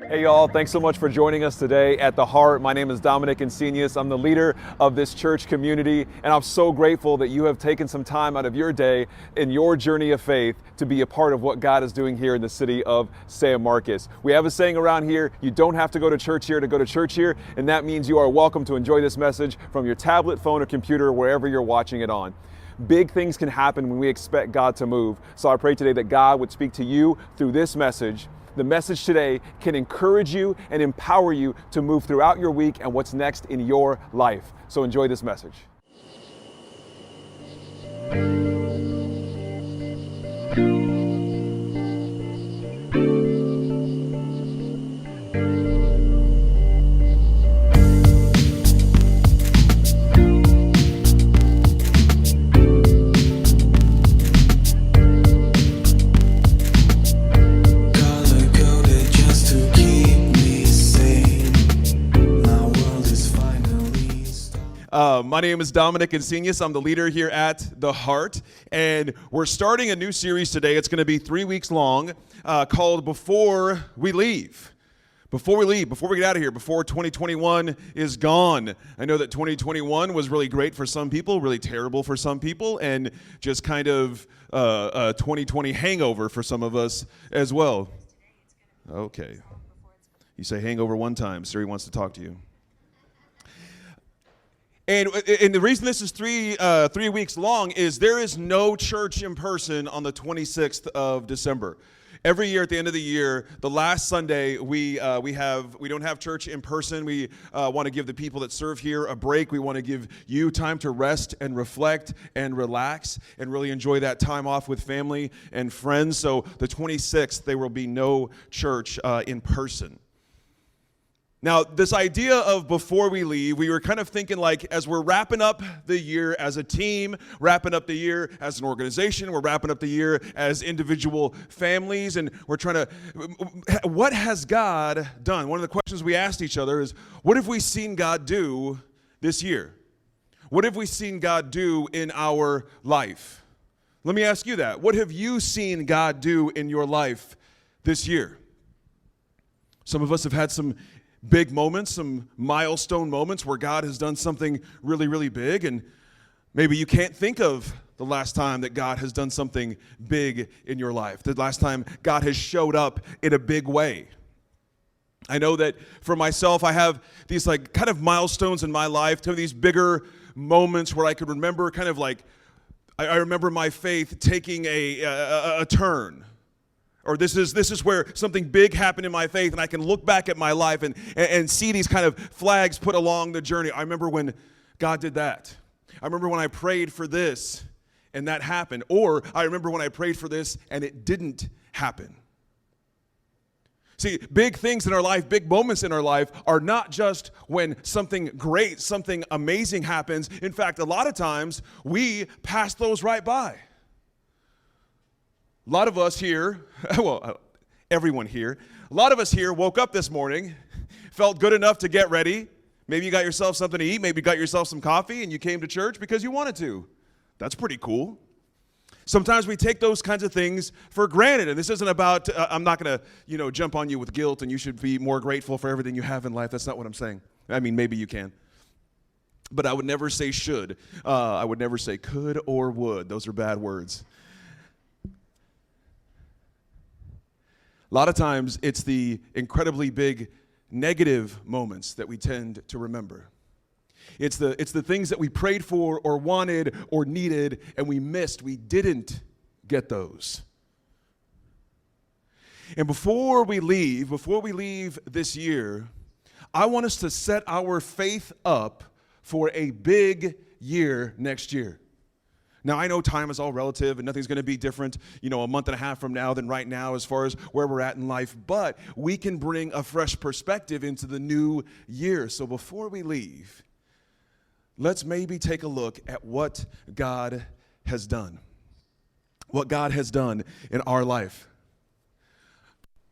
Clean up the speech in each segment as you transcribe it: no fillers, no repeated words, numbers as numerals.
Hey y'all, thanks so much for joining us today at The Heart. My name is Dominic Insenius. I'm the leader of this church community, and I'm so grateful that you have taken some time out of your day in your journey of faith to be a part of what God is doing here in the city of San Marcos. We have a saying around here, you don't have to go to church here to go to church here, and that means you are welcome to enjoy this message from your tablet, phone, or computer, wherever you're watching it on. Big things can happen when we expect God to move. So I pray today that God would speak to you through this message. The message today can encourage you and empower you to move throughout your week and what's next in your life. So enjoy this message. My name is Dominic Insenius. I'm the leader here at The Heart, and we're starting a new series today. It's going to be 3 weeks long, called Before We Leave. Before we leave, before we get out of here, before 2021 is gone. I know that 2021 was really great for some people, really terrible for some people, and just kind of a 2020 hangover for some of us as well. Okay. You say hangover one time, Siri wants to talk to you. And the reason this is three weeks long is there is no church in person on the 26th of December. Every year at the end of the year, the last Sunday, we don't have church in person. We want to give the people that serve here a break. We want to give you time to rest and reflect and relax and really enjoy that time off with family and friends. So the 26th, there will be no church in person. Now, this idea of before we leave, we were kind of thinking like as we're wrapping up the year as a team, wrapping up the year as an organization, we're wrapping up the year as individual families, and we're trying to, what has God done? One of the questions we asked each other is, what have we seen God do this year? What have we seen God do in our life? Let me ask you that. What have you seen God do in your life this year? Some of us have had some big moments, some milestone moments where God has done something really, really big, and maybe you can't think of the last time that God has done something big in your life, the last time God has showed up in a big way. I know that for myself, I have these like kind of milestones in my life, some of these bigger moments where I could remember kind of like, I remember my faith taking a turn. Or this is where something big happened in my faith, and I can look back at my life and see these kind of flags put along the journey. I remember when God did that. I remember when I prayed for this, and that happened. Or I remember when I prayed for this, and it didn't happen. See, big things in our life, big moments in our life are not just when something great, something amazing happens. In fact, a lot of times, we pass those right by. A lot of us here, well, everyone here, a lot of us here woke up this morning, felt good enough to get ready. Maybe you got yourself something to eat, maybe you got yourself some coffee, and you came to church because you wanted to. That's pretty cool. Sometimes we take those kinds of things for granted, and this isn't about, I'm not going to, jump on you with guilt, and you should be more grateful for everything you have in life. That's not what I'm saying. I mean, maybe you can. But I would never say should. I would never say could or would. Those are bad words. A lot of times, it's the incredibly big negative moments that we tend to remember. It's the things that we prayed for or wanted or needed, and we missed. We didn't get those. And before we leave this year, I want us to set our faith up for a big year next year. Now, I know time is all relative and nothing's going to be different, a month and a half from now than right now as far as where we're at in life, but we can bring a fresh perspective into the new year. So before we leave, let's maybe take a look at what God has done. What God has done in our life.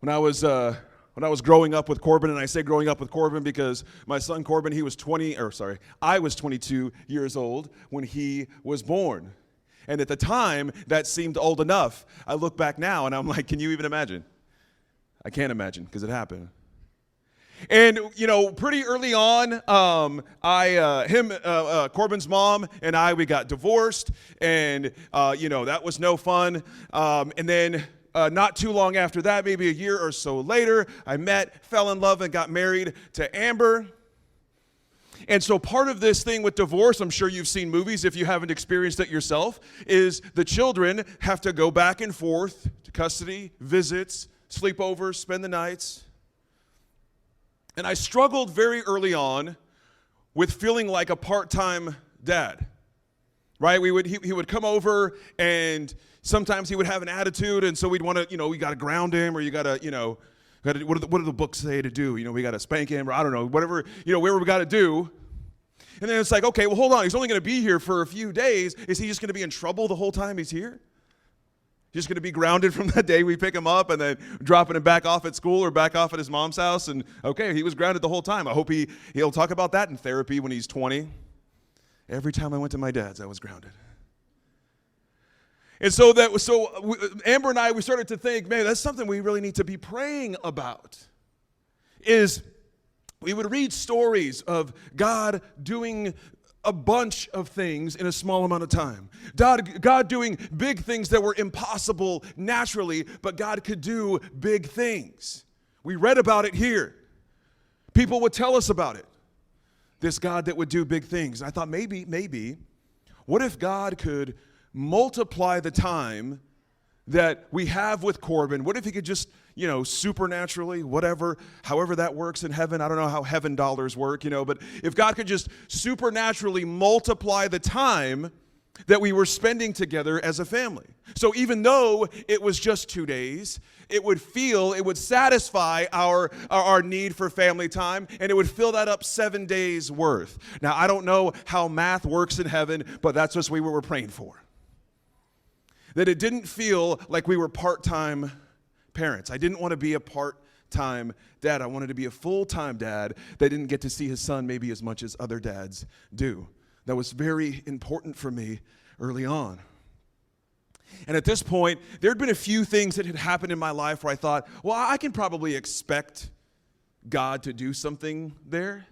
When I was growing up with Corbin, and I say growing up with Corbin because my son Corbin, I was 22 years old when he was born. And at the time, that seemed old enough. I look back now and I'm like, can you even imagine? I can't imagine because it happened. And, pretty early on, Corbin's mom and we got divorced, and, that was no fun. And then not too long after that, maybe a year or so later, I fell in love, and got married to Amber. And so part of this thing with divorce, I'm sure you've seen movies if you haven't experienced it yourself, is the children have to go back and forth to custody, visits, sleepovers, spend the nights. And I struggled very early on with feeling like a part-time dad, right? He would come over, and sometimes he would have an attitude, and so we'd want to, we got to ground him, or you got to, what do the books say to do? We got to spank him, or I don't know, whatever, whatever we got to do. And then it's like, okay, well, hold on. He's only going to be here for a few days. Is he just going to be in trouble the whole time he's here? Just going to be grounded from the day we pick him up and then dropping him back off at school or back off at his mom's house. And okay, he was grounded the whole time. I hope he'll talk about that in therapy when he's 20. Every time I went to my dad's, I was grounded. And so Amber and we started to think, man, that's something we really need to be praying about. Is we would read stories of God doing a bunch of things in a small amount of time. God doing big things that were impossible naturally, but God could do big things. We read about it here. People would tell us about it. This God that would do big things. And I thought maybe, what if God could multiply the time that we have with Corbin? What if he could just, supernaturally, however that works in heaven. I don't know how heaven dollars work, but if God could just supernaturally multiply the time that we were spending together as a family. So even though it was just 2 days, it would satisfy our need for family time, and it would fill that up 7 days worth. Now, I don't know how math works in heaven, but that's what we were praying for. That it didn't feel like we were part-time parents. I didn't want to be a part-time dad. I wanted to be a full-time dad that didn't get to see his son maybe as much as other dads do. That was very important for me early on. And at this point, there had been a few things that had happened in my life where I thought, well, I can probably expect God to do something there.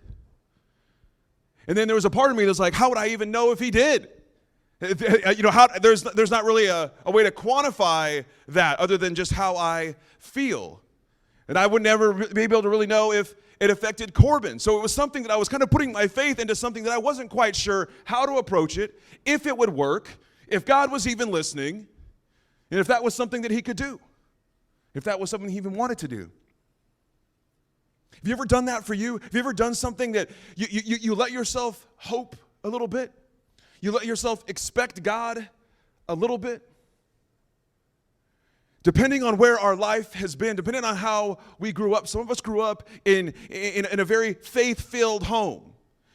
And then there was a part of me that was like, how would I even know if he did? There's not really a way to quantify that other than just how I feel. And I would never be able to really know if it affected Corbin. So it was something that I was kind of putting my faith into, something that I wasn't quite sure how to approach it, if it would work, if God was even listening, and if that was something that he could do, if that was something he even wanted to do. Have you ever done that for you? Have you ever done something that you let yourself hope a little bit? You let yourself expect God a little bit? Depending on where our life has been, depending on how we grew up, some of us grew up in a very faith-filled home.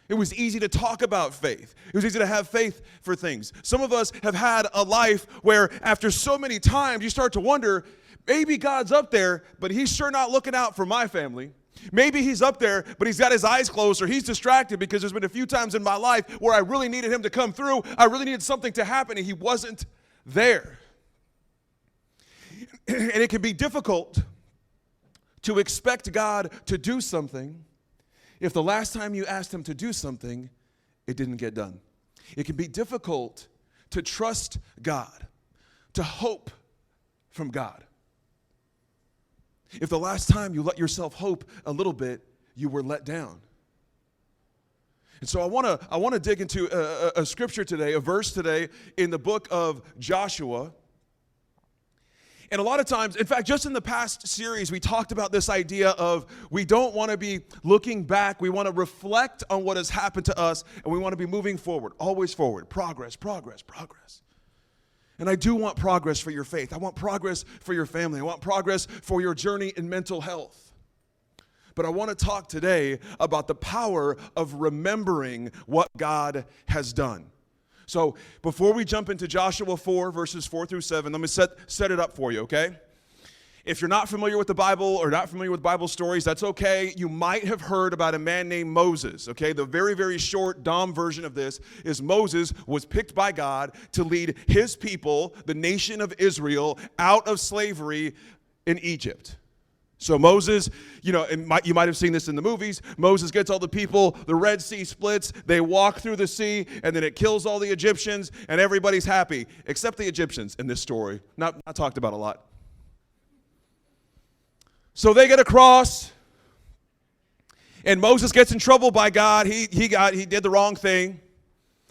It was easy to talk about faith. It was easy to have faith for things. Some of us have had a life where after so many times you start to wonder, maybe God's up there, but he's sure not looking out for my family. Maybe he's up there, but he's got his eyes closed, or he's distracted, because there's been a few times in my life where I really needed him to come through. I really needed something to happen, and he wasn't there. And it can be difficult to expect God to do something if the last time you asked him to do something, it didn't get done. It can be difficult to trust God, to hope from God, if the last time you let yourself hope a little bit, you were let down. And so I want to dig into a scripture today, a verse today in the book of Joshua. And a lot of times, in fact, just in the past series, we talked about this idea of we don't want to be looking back. We want to reflect on what has happened to us, and we want to be moving forward, always forward, progress, progress, progress. And I do want progress for your faith. I want progress for your family. I want progress for your journey in mental health. But I want to talk today about the power of remembering what God has done. So before we jump into Joshua 4, verses 4 through 7, let me set it up for you, okay? If you're not familiar with the Bible or not familiar with Bible stories, that's okay. You might have heard about a man named Moses, okay? The very, very short, dumb version of this is Moses was picked by God to lead his people, the nation of Israel, out of slavery in Egypt. So Moses, you might have seen this in the movies. Moses gets all the people, the Red Sea splits, they walk through the sea, and then it kills all the Egyptians, and everybody's happy, except the Egyptians in this story. Not talked about a lot. So they get across, and Moses gets in trouble by God. He did the wrong thing,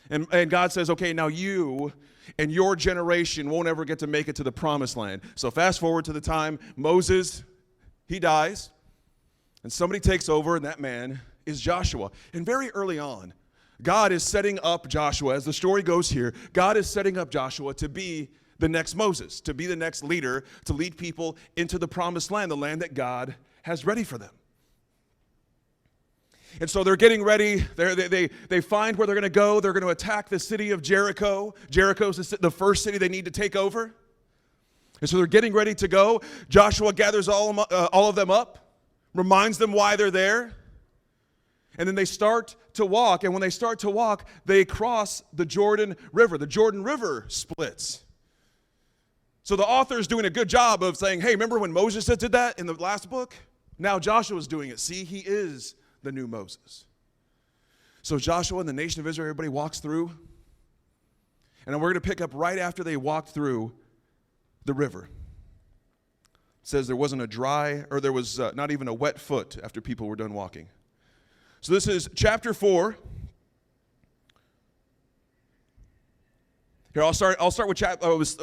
and God says, okay, now you and your generation won't ever get to make it to the promised land. So fast forward to the time Moses, he dies, and somebody takes over, and that man is Joshua. And very early on, God is setting up Joshua, as the story goes here, God is setting up Joshua to be the next Moses, to be the next leader, to lead people into the promised land, the land that God has ready for them. And so they're getting ready. They find where they're going to go. They're going to attack the city of Jericho. Jericho's the first city they need to take over. And so they're getting ready to go. Joshua gathers all of them up, reminds them why they're there. And then they start to walk. And when they start to walk, they cross the Jordan River. The Jordan River splits. So the author is doing a good job of saying, hey, remember when Moses did that in the last book? Now Joshua's doing it. See, he is the new Moses. So Joshua and the nation of Israel, everybody walks through. And then we're going to pick up right after they walked through the river. It says there wasn't a dry, or there was not even a wet foot after people were done walking. So this is chapter 4. Here, I'll start with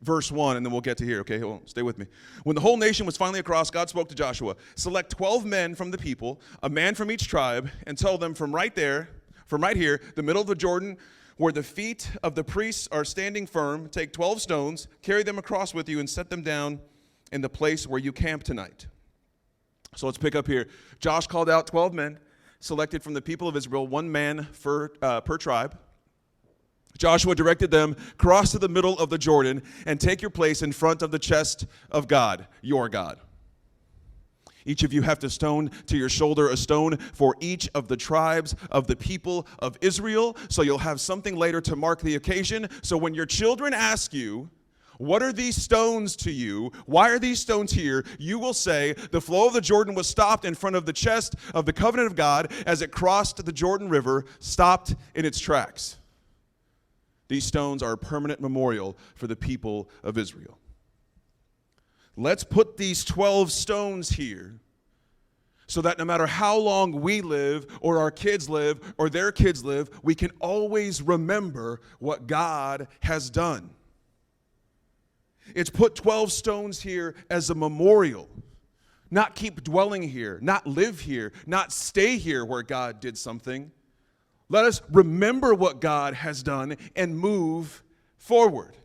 verse 1, and then we'll get to here. Okay, hold on, stay with me. When the whole nation was finally across, God spoke to Joshua. Select 12 men from the people, a man from each tribe, and tell them from right here, the middle of the Jordan, where the feet of the priests are standing firm, take 12 stones, carry them across with you, and set them down in the place where you camp tonight. So let's pick up here. Josh called out 12 men, selected from the people of Israel, one man per tribe. Joshua directed them, cross to the middle of the Jordan and take your place in front of the chest of God, your God. Each of you have a stone to your shoulder, a stone for each of the tribes of the people of Israel. So you'll have something later to mark the occasion. So when your children ask you, what are these stones to you? Why are these stones here? You will say, the flow of the Jordan was stopped in front of the chest of the covenant of God as it crossed the Jordan River, stopped in its tracks. These stones are a permanent memorial for the people of Israel. Let's put these 12 stones here so that no matter how long we live or our kids live or their kids live, we can always remember what God has done. It's put 12 stones here as a memorial. Not keep dwelling here, not live here, not stay here where God did something. Let us remember what God has done and move forward.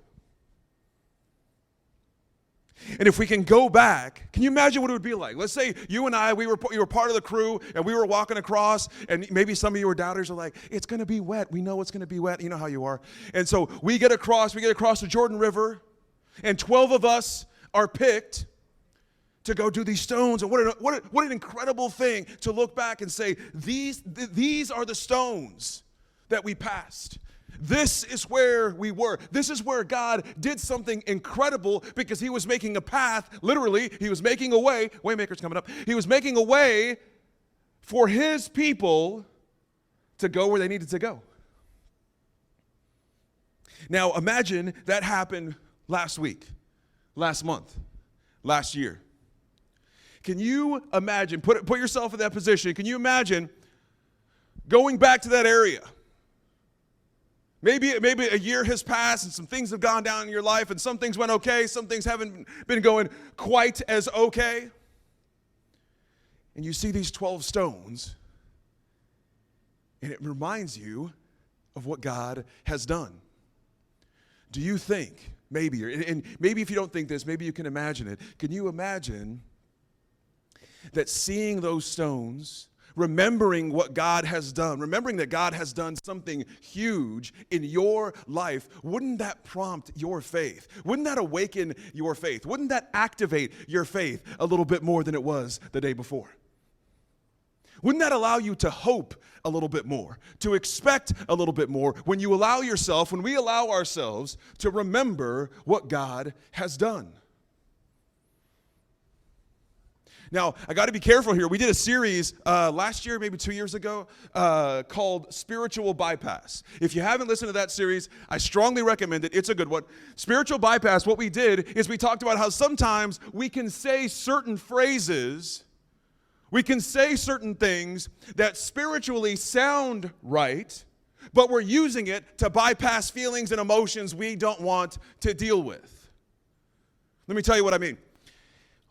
And if we can go back, can you imagine what it would be like? Let's say you and I, you were part of the crew, and we were walking across, and maybe some of you were doubters are like, it's going to be wet. We know it's going to be wet. You know how you are. And so we get across the Jordan River, and 12 of us are picked to go do these stones. And what an incredible thing to look back and say, these are the stones that we passed. This is where we were. This is where God did something incredible because he was making a path. Literally, he was making a way. Waymaker's coming up. He was making a way for his people to go where they needed to go. Now, imagine that happened last week, last month, last year. Can you imagine, put yourself in that position, can you imagine going back to that area? Maybe a year has passed and some things have gone down in your life and some things went okay, some things haven't been going quite as okay. And you see these 12 stones and it reminds you of what God has done. Do you think, maybe if you don't think this, maybe you can imagine it. Can you imagine that seeing those stones, remembering what God has done, remembering that God has done something huge in your life, wouldn't that prompt your faith? Wouldn't that awaken your faith? Wouldn't that activate your faith a little bit more than it was the day before? Wouldn't that allow you to hope a little bit more, to expect a little bit more when we allow ourselves to remember what God has done? Now, I got to be careful here. We did a series last year, maybe 2 years ago, called Spiritual Bypass. If you haven't listened to that series, I strongly recommend it. It's a good one. Spiritual Bypass, what we did is we talked about how sometimes we can say certain phrases, we can say certain things that spiritually sound right, but we're using it to bypass feelings and emotions we don't want to deal with. Let me tell you what I mean.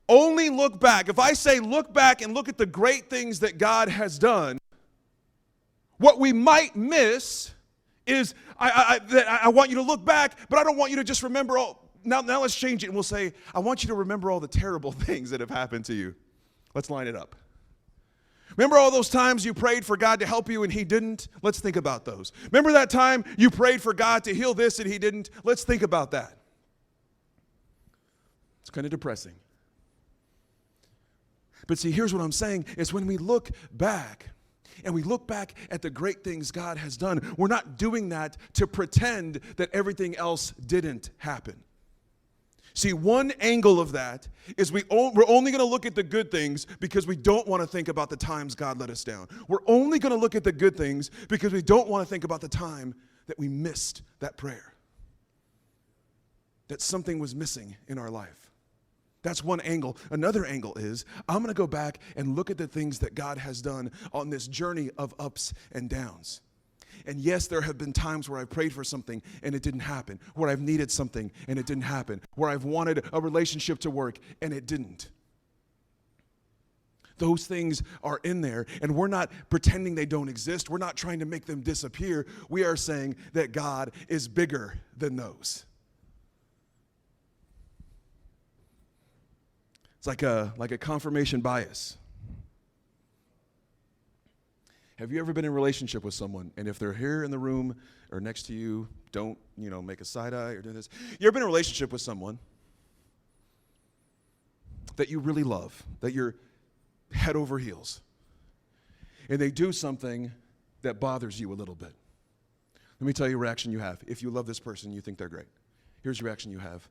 Only look back. If I say look back and look at the great things that God has done, what we might miss is I want you to look back, but I don't want you to just remember all. Now let's change it and we'll say, I want you to remember all the terrible things that have happened to you. Let's line it up. Remember all those times you prayed for God to help you and he didn't? Let's think about those. Remember that time you prayed for God to heal this and he didn't? Let's think about that. It's kind of depressing. But see, here's what I'm saying, is when we look back, and we look back at the great things God has done, we're not doing that to pretend that everything else didn't happen. See, one angle of that is we're only going to look at the good things because we don't want to think about the times God let us down. We're only going to look at the good things because we don't want to think about the time that we missed that prayer, that something was missing in our life. That's one angle. Another angle is I'm going to go back and look at the things that God has done on this journey of ups and downs. And yes, there have been times where I've prayed for something and it didn't happen, where I've needed something and it didn't happen, where I've wanted a relationship to work and it didn't. Those things are in there, and we're not pretending they don't exist. We're not trying to make them disappear. We are saying that God is bigger than those. It's like a confirmation bias. Have you ever been in a relationship with someone, and if they're here in the room or next to you, don't, make a side eye or do this. You ever been in a relationship with someone that you really love, that you're head over heels, and they do something that bothers you a little bit? Let me tell you a reaction you have. If you love this person, you think they're great. Here's the reaction you have.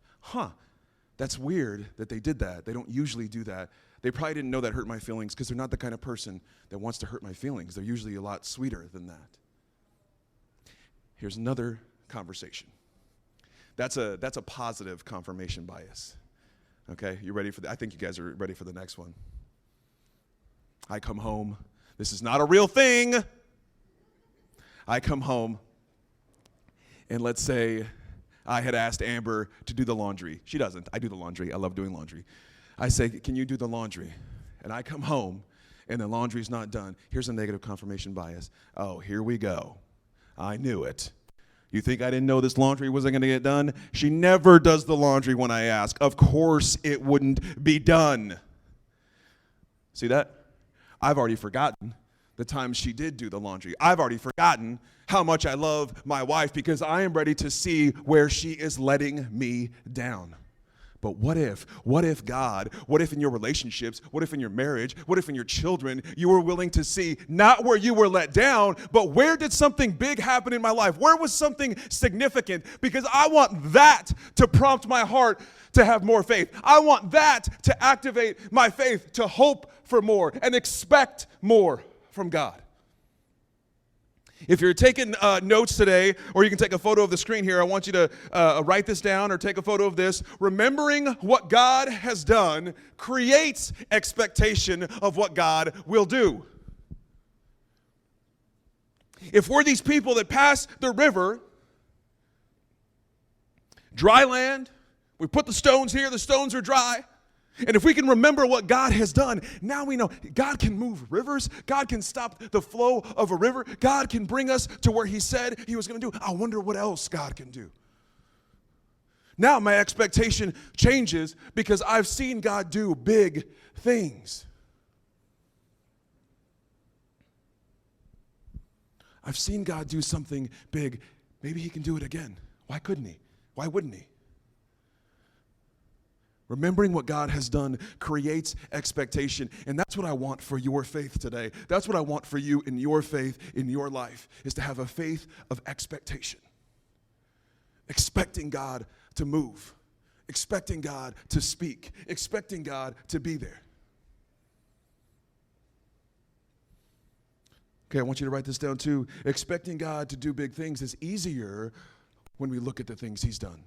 That's weird that they did that. They don't usually do that. They probably didn't know that hurt my feelings because they're not the kind of person that wants to hurt my feelings. They're usually a lot sweeter than that. Here's another conversation. That's a positive confirmation bias. Okay, you ready for that? I think you guys are ready for the next one. I come home. This is not a real thing. I come home, and let's say I had asked Amber to do the laundry. She doesn't. I do the laundry. I love doing laundry. I say, can you do the laundry? And I come home, and the laundry's not done. Here's a negative confirmation bias. Oh, here we go. I knew it. You think I didn't know this laundry wasn't going to get done? She never does the laundry when I ask. Of course it wouldn't be done. See that? I've already forgotten the time she did do the laundry. I've already forgotten how much I love my wife because I am ready to see where she is letting me down. But what if God, what if in your relationships, what if in your marriage, what if in your children, you were willing to see not where you were let down, but where did something big happen in my life? Where was something significant? Because I want that to prompt my heart to have more faith. I want that to activate my faith, to hope for more and expect more from God. If you're taking notes today, or you can take a photo of the screen here, I want you to write this down or take a photo of this. Remembering what God has done creates expectation of what God will do. If we're these people that pass the river, dry land, we put the stones here, the stones are dry. And if we can remember what God has done, now we know God can move rivers. God can stop the flow of a river. God can bring us to where he said he was going to do. I wonder what else God can do. Now my expectation changes because I've seen God do big things. I've seen God do something big. Maybe he can do it again. Why couldn't he? Why wouldn't he? Remembering what God has done creates expectation, and that's what I want for your faith today. That's what I want for you in your faith, in your life, is to have a faith of expectation. Expecting God to move, expecting God to speak, expecting God to be there. Okay, I want you to write this down too. Expecting God to do big things is easier when we look at the things he's done.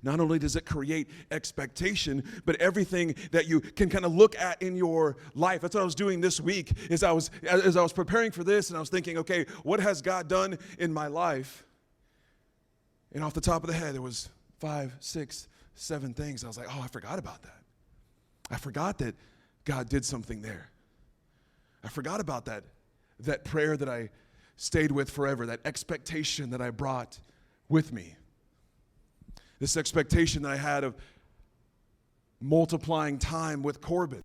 Not only does it create expectation, but everything that you can kind of look at in your life. That's what I was doing this week as I was preparing for this, and I was thinking, okay, what has God done in my life? And off the top of the head, there was 5, 6, 7 things. I was like, oh, I forgot about that. I forgot that God did something there. I forgot about that prayer that I stayed with forever, that expectation that I brought with me. This expectation that I had of multiplying time with Corbin.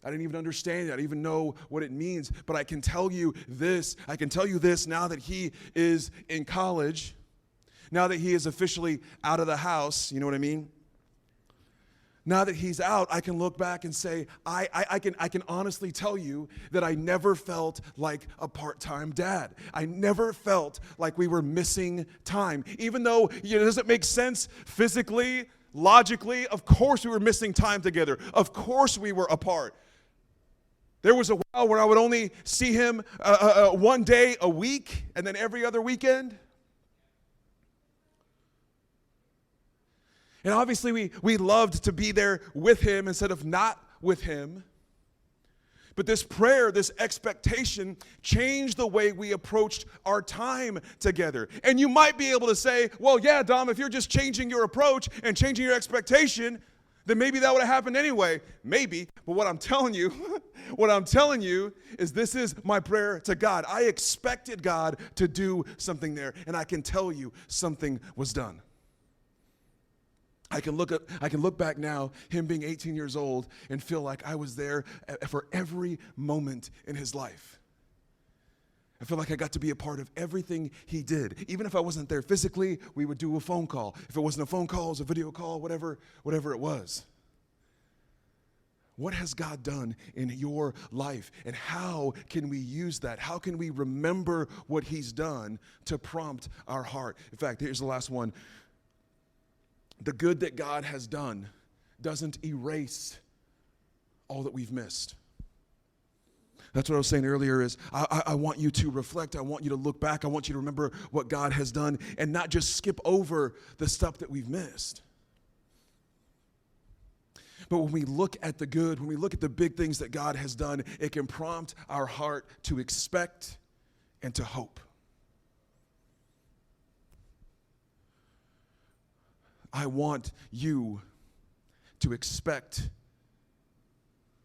I didn't even understand it. I didn't even know what it means. But I can tell you this. I can tell you this now that he is in college, now that he is officially out of the house, you know what I mean? Now that he's out, I can look back and say, I can honestly tell you that I never felt like a part-time dad. I never felt like we were missing time. Even though it doesn't make sense physically, logically, of course we were missing time together. Of course we were apart. There was a while where I would only see him one day a week and then every other weekend. And obviously we loved to be there with him instead of not with him. But this prayer, this expectation changed the way we approached our time together. And you might be able to say, well, yeah, Dom, if you're just changing your approach and changing your expectation, then maybe that would have happened anyway. Maybe. But what I'm telling you is this is my prayer to God. I expected God to do something there, and I can tell you something was done. I can look back now, him being 18 years old, and feel like I was there for every moment in his life. I feel like I got to be a part of everything he did. Even if I wasn't there physically, we would do a phone call. If it wasn't a phone call, it was a video call, whatever it was. What has God done in your life? And how can we use that? How can we remember what he's done to prompt our heart? In fact, here's the last one. The good that God has done doesn't erase all that we've missed. That's what I was saying earlier is I want you to reflect. I want you to look back. I want you to remember what God has done and not just skip over the stuff that we've missed. But when we look at the good, when we look at the big things that God has done, it can prompt our heart to expect and to hope. I want you to expect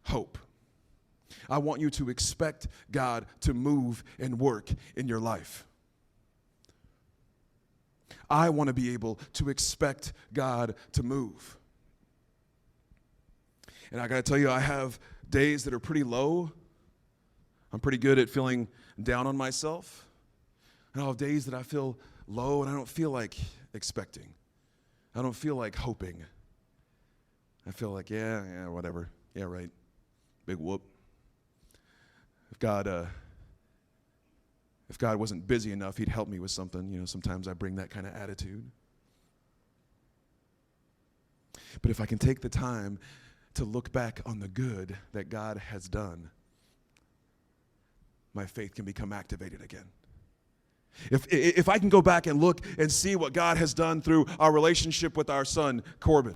hope. I want you to expect God to move and work in your life. I want to be able to expect God to move. And I got to tell you, I have days that are pretty low. I'm pretty good at feeling down on myself. And I'll have days that I feel low and I don't feel like expecting. I don't feel like hoping. I feel like, yeah, whatever. Yeah, right. Big whoop. If God wasn't busy enough, he'd help me with something. Sometimes I bring that kind of attitude. But if I can take the time to look back on the good that God has done, my faith can become activated again. If I can go back and look and see what God has done through our relationship with our son, Corbin,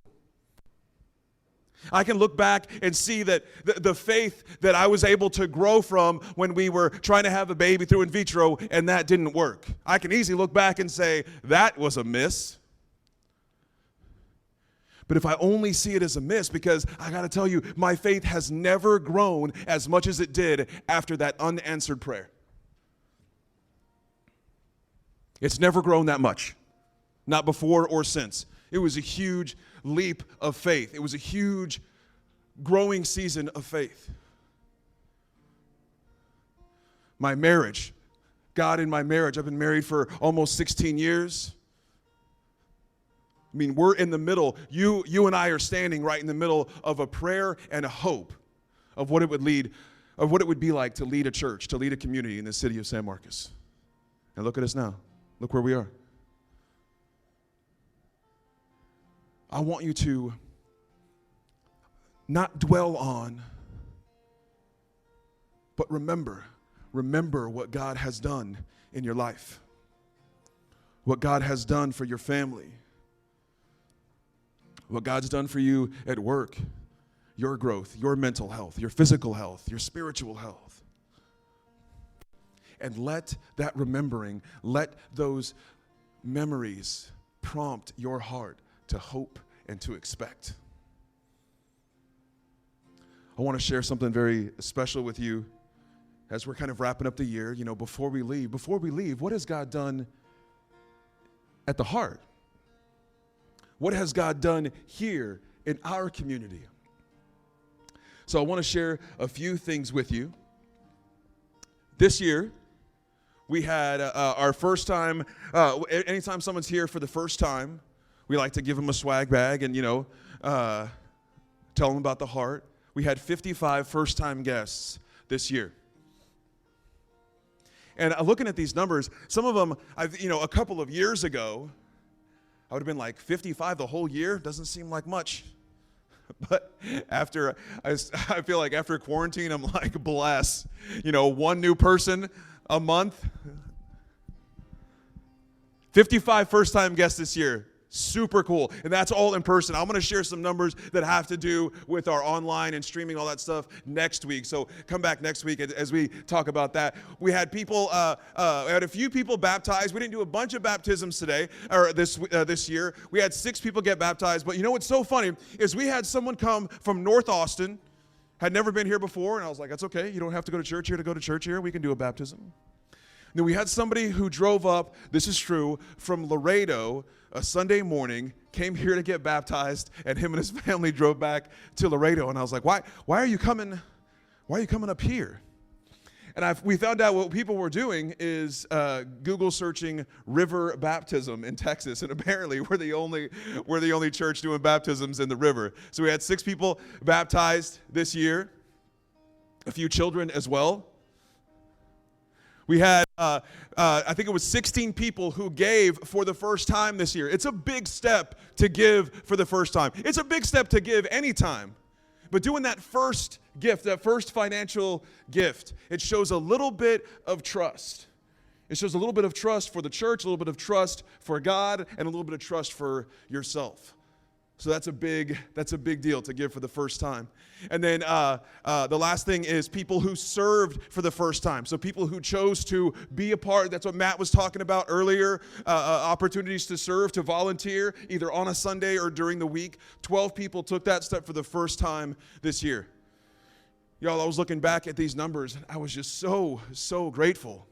I can look back and see that the faith that I was able to grow from when we were trying to have a baby through in vitro and that didn't work. I can easily look back and say, that was a miss. But if I only see it as a miss, because I got to tell you, my faith has never grown as much as it did after that unanswered prayer. It's never grown that much, not before or since. It was a huge leap of faith. It was a huge growing season of faith. My marriage, God in my marriage, I've been married for almost 16 years. I mean, we're in the middle. You and I are standing right in the middle of a prayer and a hope of what it would be like to lead a church, to lead a community in the city of San Marcos. And look at us now. Look where we are. I want you to not dwell on, But remember what God has done in your life, what God has done for your family, what God's done for you at work, your growth, your mental health, your physical health, your spiritual health. And let that remembering, let those memories prompt your heart to hope and to expect. I want to share something very special with you as we're kind of wrapping up the year. You know, before we leave, what has God done at the heart? What has God done here in our community? So I want to share a few things with you. This year, we had our first time, anytime someone's here for the first time, we like to give them a swag bag and, tell them about the heart. We had 55 first-time guests this year. And looking at these numbers, some of them, a couple of years ago, I would have been like 55 the whole year. Doesn't seem like much. But I feel like after quarantine, I'm like, bless. One new person a month. 55 first-time guests this year. Super cool. And that's all in person. I'm going to share some numbers that have to do with our online and streaming, all that stuff next week. So come back next week as we talk about that. We had people, we had a few people baptized. We didn't do a bunch of baptisms today, or this year. We had 6 people get baptized. But you know what's so funny is we had someone come from North Austin, had never been here before, and I was like, that's okay. You don't have to go to church here to go to church here. We can do a baptism. Then we had somebody who drove up, this is true, from Laredo a Sunday morning, came here to get baptized, and him and his family drove back to Laredo. And I was like, why are you coming up here? And we found out what people were doing is Google searching river baptism in Texas, and apparently we're the only church doing baptisms in the river. So we had 6 people baptized this year, a few children as well. We had, I think it was 16 people who gave for the first time this year. It's a big step to give for the first time. It's a big step to give anytime. But doing that first gift, that first financial gift, it shows a little bit of trust. It shows a little bit of trust for the church, a little bit of trust for God, and a little bit of trust for yourself. So that's a big deal to give for the first time. And then the last thing is people who served for the first time. So people who chose to be a part. That's what Matt was talking about earlier. Opportunities to serve, to volunteer, either on a Sunday or during the week. 12 people took that step for the first time this year. Y'all, I was looking back at these numbers, and I was just so grateful.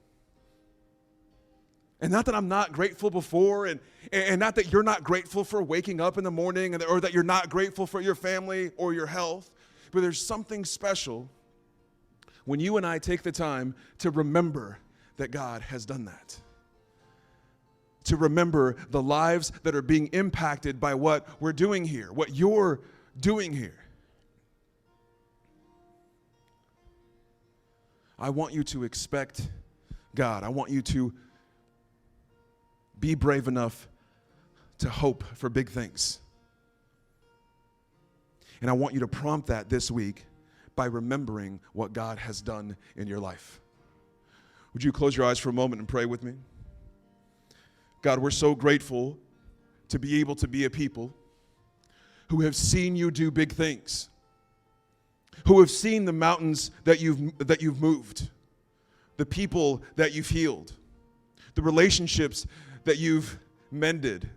And not that I'm not grateful before, and not that you're not grateful for waking up in the morning, or that you're not grateful for your family or your health, but there's something special when you and I take the time to remember that God has done that. To remember the lives that are being impacted by what we're doing here, what you're doing here. I want you to expect God. I want you to be brave enough to hope for big things. And I want you to prompt that this week by remembering what God has done in your life. Would you close your eyes for a moment and pray with me? God, we're so grateful to be able to be a people who have seen you do big things, who have seen the mountains that you've moved, the people that you've healed, the relationships that you've mended,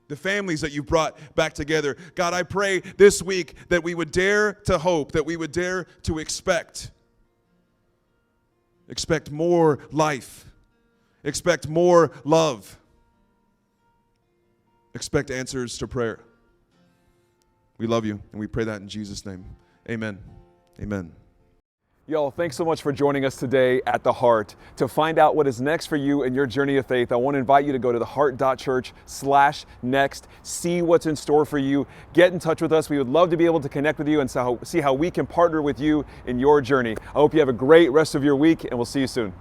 the families that you've brought back together. God, I pray this week that we would dare to hope, that we would dare to expect more life, expect more love, expect answers to prayer. We love you, and we pray that in Jesus' name. Amen. Amen. Y'all, thanks so much for joining us today at The Heart. To find out what is next for you in your journey of faith, I want to invite you to go to theheart.church/next, see what's in store for you, get in touch with us. We would love to be able to connect with you and see how we can partner with you in your journey. I hope you have a great rest of your week, and we'll see you soon.